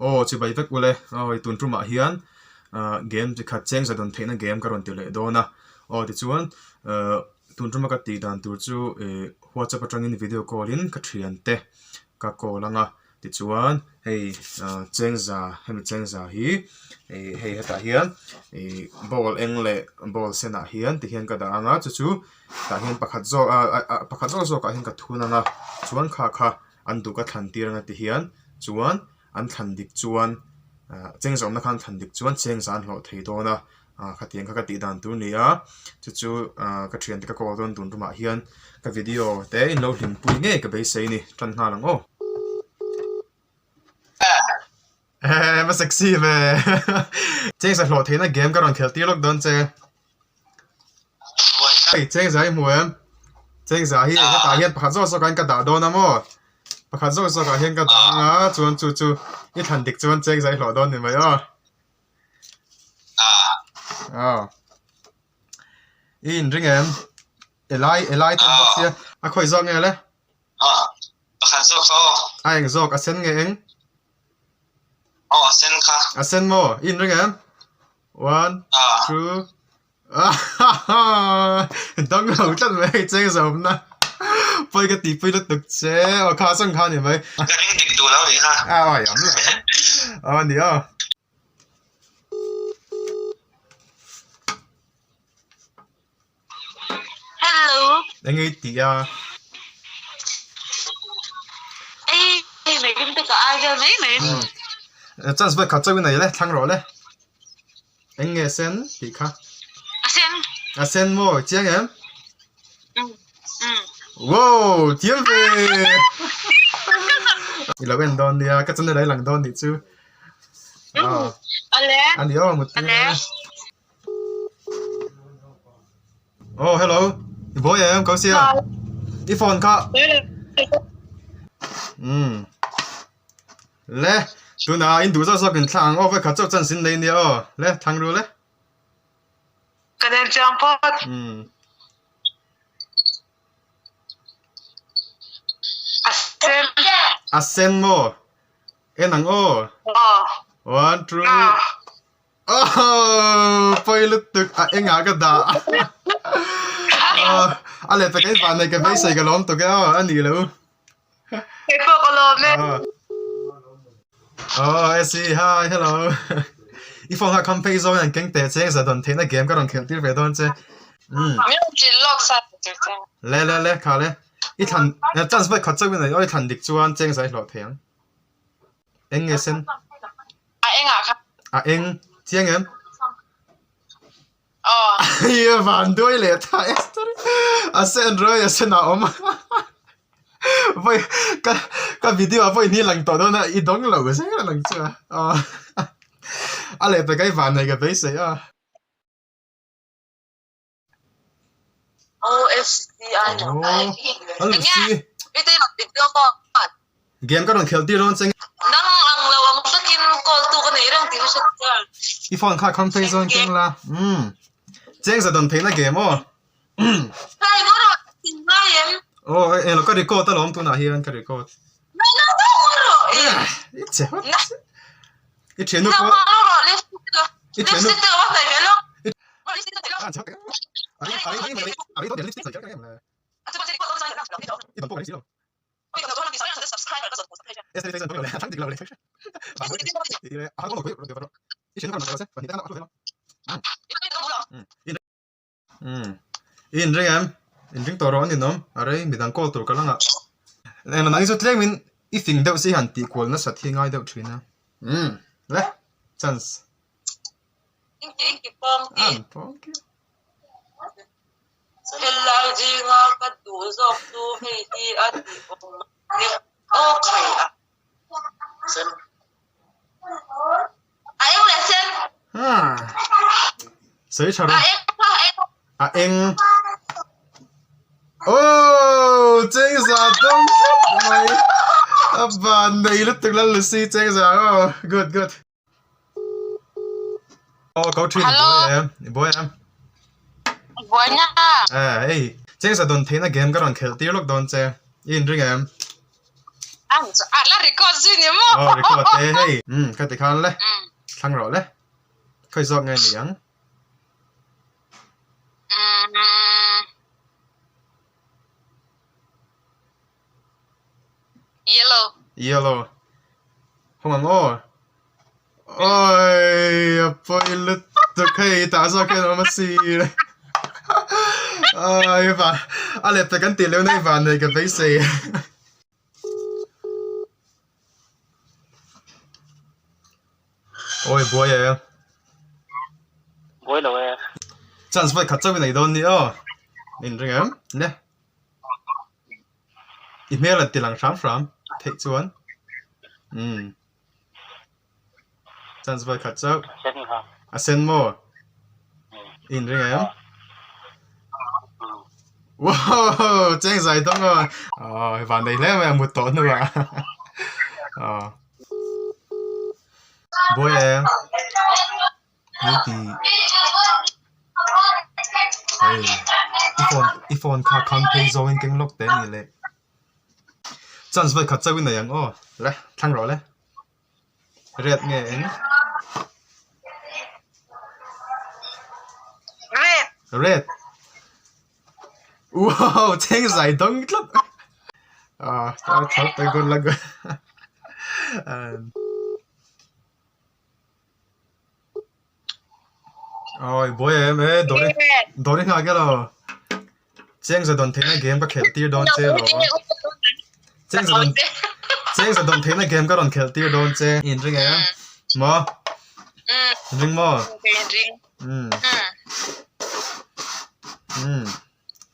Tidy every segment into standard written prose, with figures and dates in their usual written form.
ô chỉ bay vek ule oi tun tru ma hian game chi khat cheng za don theina game ka ron tile do na o ti chuan tun tru ma ka ti dan tur chu WhatsApp atangin video call in ka thian te ka call anga ti chuan hei cheng za hi hei heta hian ball engle ball sena hian ti hian ka da anga chu ta hian pakhat zo ka hian ka thuna nga chuan kha an du ka thlan tir anga ti hian chuan an thlan dik chuan cheng zom na khan thlan dik chuan cheng zan hlo thei do na khatiang kha ka ti dan tur nia chu ka thian te ka call don tun ruma hian ka video te in lo hlim pui nge ka be sei ni tran hna lang o mà sexy về chêng sẽ lọt thế là game các bạn khel tiêu lúc đón chơi chêng giải mùa em chêng giải hi cái tài hiện bắt đầu số cái đá đón namo bắt đầu số cái hiện cái đá ngã chuan chu ít hành địch chuan chêng giải lọt đón thì mấy in ring em Eli tên bác sĩ khôi gió nghe đấy bắt đầu số anh gió cái sen nghe anh sen ka. Sen mo, in ring em. 1, 2. Đông lâu chân mày chơi rồi na. Bây cái tí bây lúc được chế, ở khá sân khá nhỉ mày. Cái ring địch đủ lắm vậy ha. Ôi ấm lại. Đi à. Hello. Anh ấy tí à. Ê, mày kim tức có ai chưa mấy mày? Chân sẽ khát chơi bên này đấy, thằng rồi đấy. Anh nghe sen thì khá. Sen mo, chiang em. Wow, tiếng về. Thì là bên đòn đi à, cái chân này lằng đòn đi chứ. Anh đi một tiếng. Oh, hello. Bố em có xe. Đi phone cả. Lẽ. Tôi nói in đủ sao cần thằng ô với khát châu chân xin lên đi lẽ thằng rồi lẽ cái này chẳng phải Asen mo em nằng ô 1, 2 phải lúc tức em ngã cái đà anh lại phải cái bàn này cái mấy sợi cái lom tụi cái anh đi luôn cái phố cái lom này I see. Hi, hello. If I come pay zone and kinh tế chế giờ đồn thế này game các bạn खेल tiêu về đồn chế. chỉ lọc sạch chứ. Lẽ khá lẽ. Ít thằng, chân phải khát chơi bên này, ôi thằng địch chuan chế giải lọt thiang. Anh nghe xem. Anh à? Anh, tiếng em. Iya, van đôi lệ thay. Sen rồi, sen nào mà. Vậy cái video vậy ni lần tao đó ít đóng lâu cái là lần chưa lại phải cái van này cái base à OFC game các bạn खेलती rồi chứ nang ang lawang takin call to cái này đang tìm sách chơi iPhone khác không phải rồi kinh là chính là đòn thấy là game hay có rồi tìm ngay em em nó có record tao làm tu nào hiền cái record nó đâu rồi ít chết ít chuyện nó có ít chuyện nó bắt tay cái lo ấy tôi để lipstick rồi cái này là ít tầm tôi đấy xíu Este le dicen thằng đi lâu thì có một cái rồi ít chuyện nó còn nữa và hiện tại nó in ring em in ring toro ni nom are mi dang call tur kala nga en nang zo tleng min I think deuh si han ti kol na sathi ngai deuh thina le chance pong ki hello ji nga ka tu zok tu hei hi at okay Sen. Ai le sen sấy chào đâu anh chính xác đúng mày bạn này lúc từng lần Lucy chính xác good câu chuyện bố em bố nhá chính xác đồn thấy là game các bạn खेलती lúc đồn chơi in ring em là record gì nhỉ mà record thế hey cái gì khăn đấy thằng rõ đấy khơi giọt nghe tiếng yellow không ăn ô ôi bơi lướt được hay ta sao cái nó mà xì đấy ôi và anh lẹp cái tiền leo này và này cái bấy xì ôi bố em Bối đâu em. chance phải cắt cho cái này đâu nữa nhìn thấy em nè email là tiền lăng sáng from take chuan chance phải cắt cho Sen hả? send more in thấy em wow chênh giải đông rồi và này lấy mà một tốn nữa à bố em maybe hey iPhone ka campaign zone kinh lốc đến như lệ chance phải cắt cho cái này anh lấy thằng rõ lấy red nghe anh red wow chênh giải đông lắm tao thật tới con lắc ôi bố em ấy đồ đi ngay cái lo chênh sẽ đón thấy này game các khel tier đón chơi lo chênh sẽ đón thấy này game các đón khel tier đón chơi in ring em mà ring mà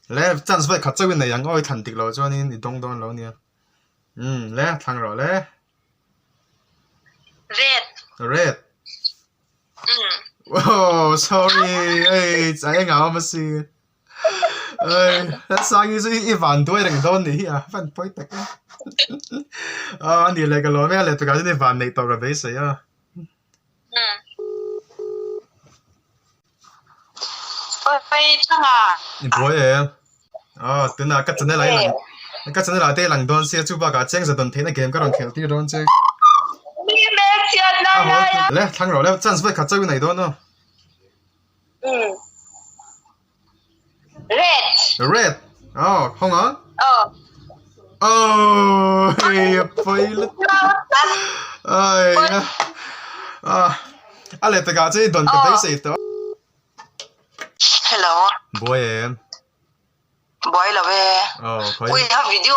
lẽ chance phải cắt cho cái này yang oi thành tích lo cho nên đông đông lo nè lẽ thằng rồi lẽ red oh sorry ê trái ngáo mà xí ê sang như gì vạn tuổi đừng đón đi à vạn tuổi tắc anh đi lại cái lo mẹ lại tôi cái này vạn này tao cái bế sấy à ôi thằng à bố em từ nào cắt chân lại đây lằng đón xe chú ba cả chênh sẽ đón thấy này game các đón khéo tí đón chơi lẽ thằng rồi lẽ chance phải cắt cho cái này đón nó red không á hey bơi lướt ơi anh lại tất cả chơi đón cái bế sấy đó hello bố em boy là về khỏi ui ha video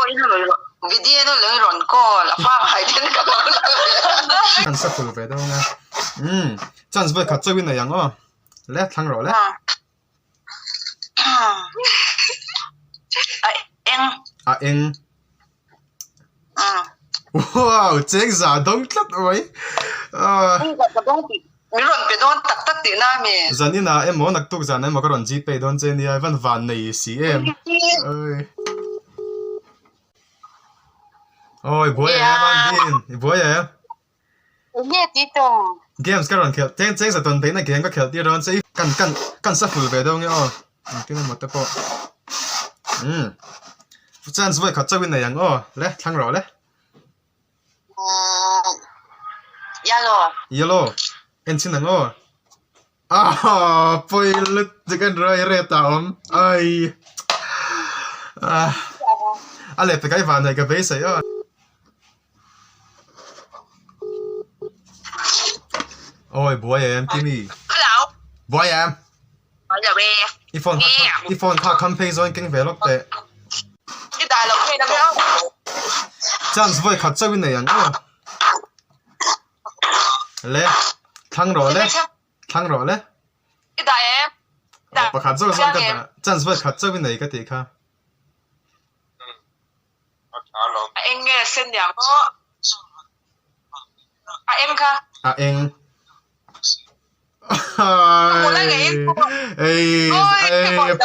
nó lấy ròn co là phá hại đến cả ăn sắp phụ về đâu nghe chance phải cắt cho cái này yang lẽ thằng rồi lẽ em wow chênh giả đông lắm rồi mình ròn bị đón tắc tắc tiền na mẹ giờ nên là em muốn nặc tục giờ này mà có ròn GP đón chơi đi vẫn vạn này xí em ôi bố em anh đi bố em nghe tí tùng games các ròn khéo chênh sẽ tuần thấy này game các khéo tiêu đón chơi căn sắp phụ về đâu nghe cái này một tập bộ chance phải cắt cho cái này yang lẽ thằng rồi lẽ yellow em xin nắng bơi lướt chỉ cần rồi re tao ai anh lại phải cái ván này cái bế sấy ôi bố em Timmy bố em iPhone khác campaign zone kinh về lúc đấy cái đại lục này đâu chance phải cắt cho cái này yang lẽ thằng rồi lẽ cái đại em bà cắt cho cái cái chance phải cắt cho cái này cái gì cả anh nghe xin nhàng em ca em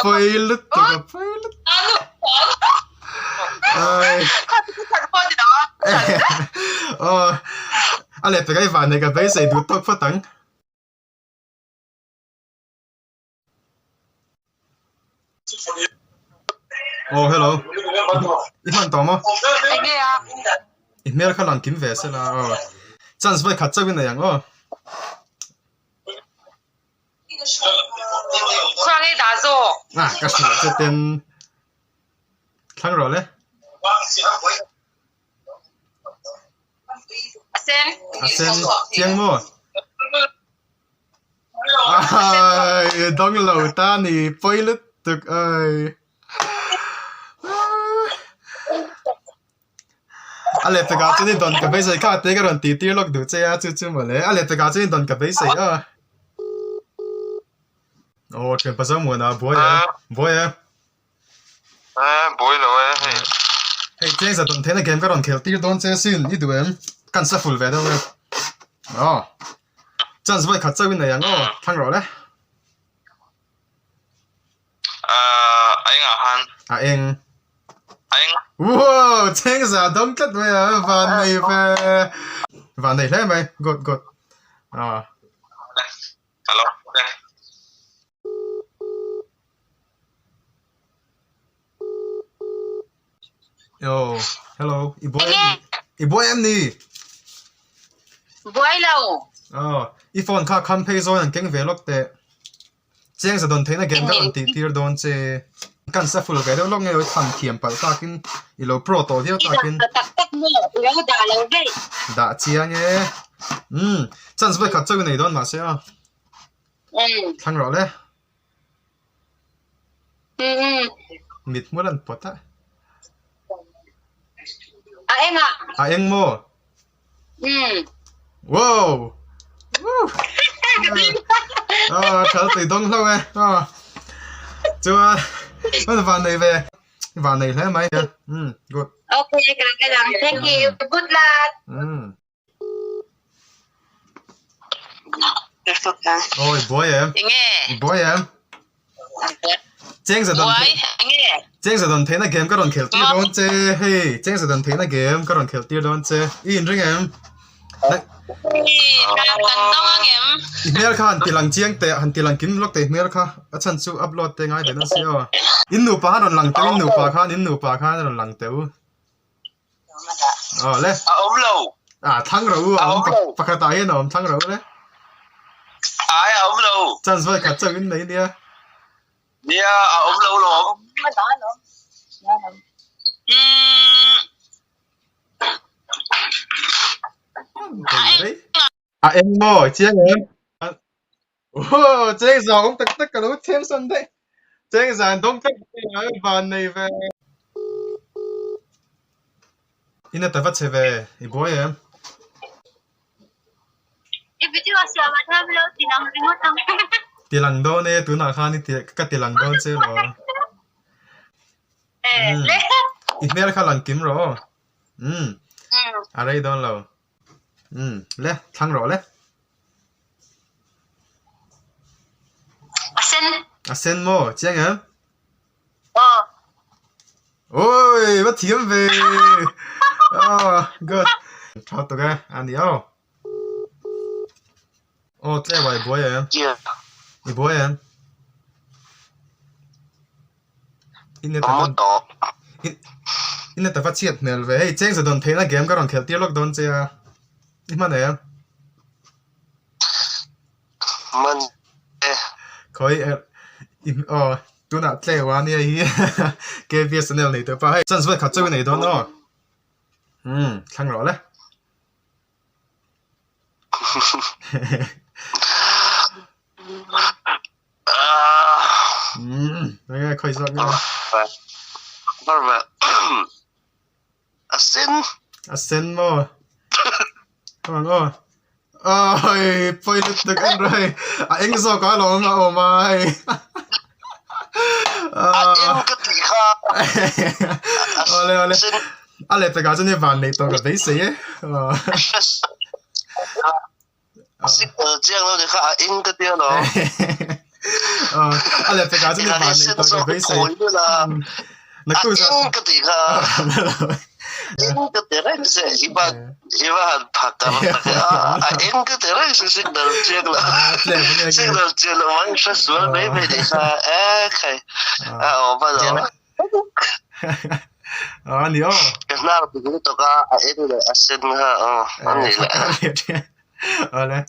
bơi lướt anh lại phải cái ván này cái bế sấy đủ tốt phát tăng hello iPhone tao mà email kha lang kim ve se la chance vai khat chawin na yang khoang ấy đá rổ ka shi che ten thang ro le sen chiang mo ai dong lo ta ni poi lut tuk ai ale pe ga chini don ka be sai ka te ga ron ti ti lok du che a chu chu mo le ale pe ga chini don ka be sai chen pa sa mo na boy bối rồi hey chen sa don thena game ka ron khel ti don che sin ni du em kan sa full ve do chance vai khat chawin na yang thang ro le anh à han anh anh wow chen sa dong kat ve van này le mai got alo yo hello iboy em ni bối lâu i phone kha kham phei zo an keng ve lok te cheng sa don theina game ka an ti tir don che kan sa full ve lok nge tham thiam pal ta kin i lo pro to dia ta kin tắc mưa lâu đá lâu đấy da chia nge chance vai khat chawin nei don ma se thang ro le mit mulan pota em ạ anh mo wow thở từ đông lâu chưa nó vào này thế mấy good ok cái làm thank you good luck ôi boy em Cheng sa don Cheng sa don thế na game ka ron khel ti don che hey Cheng sa don thế na game ka ron khel ti don che in ring em email kha han tilang chiang te han tilang kim lok te email kha achan chu upload te ngai den se in nu pa ron lang te in nu pa kha ron lang te le ốm lâu thang ro pa kha ta hen thang ro le ai ốm lâu chan vai kha chang in nei nia nia ốm lâu luôn em mo chiang em Cheng sa ông tất tất cả lũ thêm sân đấy Cheng sa đông tất ở bàn này về ina ta phát về boy em tilang do ne tu na khan ni ka tilang do che lo email kha lang kim ro arai don lo le thang ro le sen mo chiang em ôi bắt thiếm về good thao tụi cái anh đi thế vậy boy em boy em in ta phát chiết nè về hey Cheng sa don thế na game ka ron khel tir lok don che ima ne mình khoi tu na tle wa ni hi ke VSNL nei te pa hey chance vai khat chawin nei don thang ro le nghe khơi giọt nghe vâng sen mo các bạn ơi phơi được anh rồi anh sao có lòng mà mai anh cái gì ha ole anh lại phải搞这番嚟到個比死識這樣咯，你看anh cái啲咯，anh lại phải搞這番嚟到個比死那個是anh cái gì哈anh cái啲咧是一般拍的anh cái啲咧是識到這個啦，識到這個玩說說美美的哈，哎，看我不懂。你 na tu to ka a en le a sen ha a ani leเอาเลย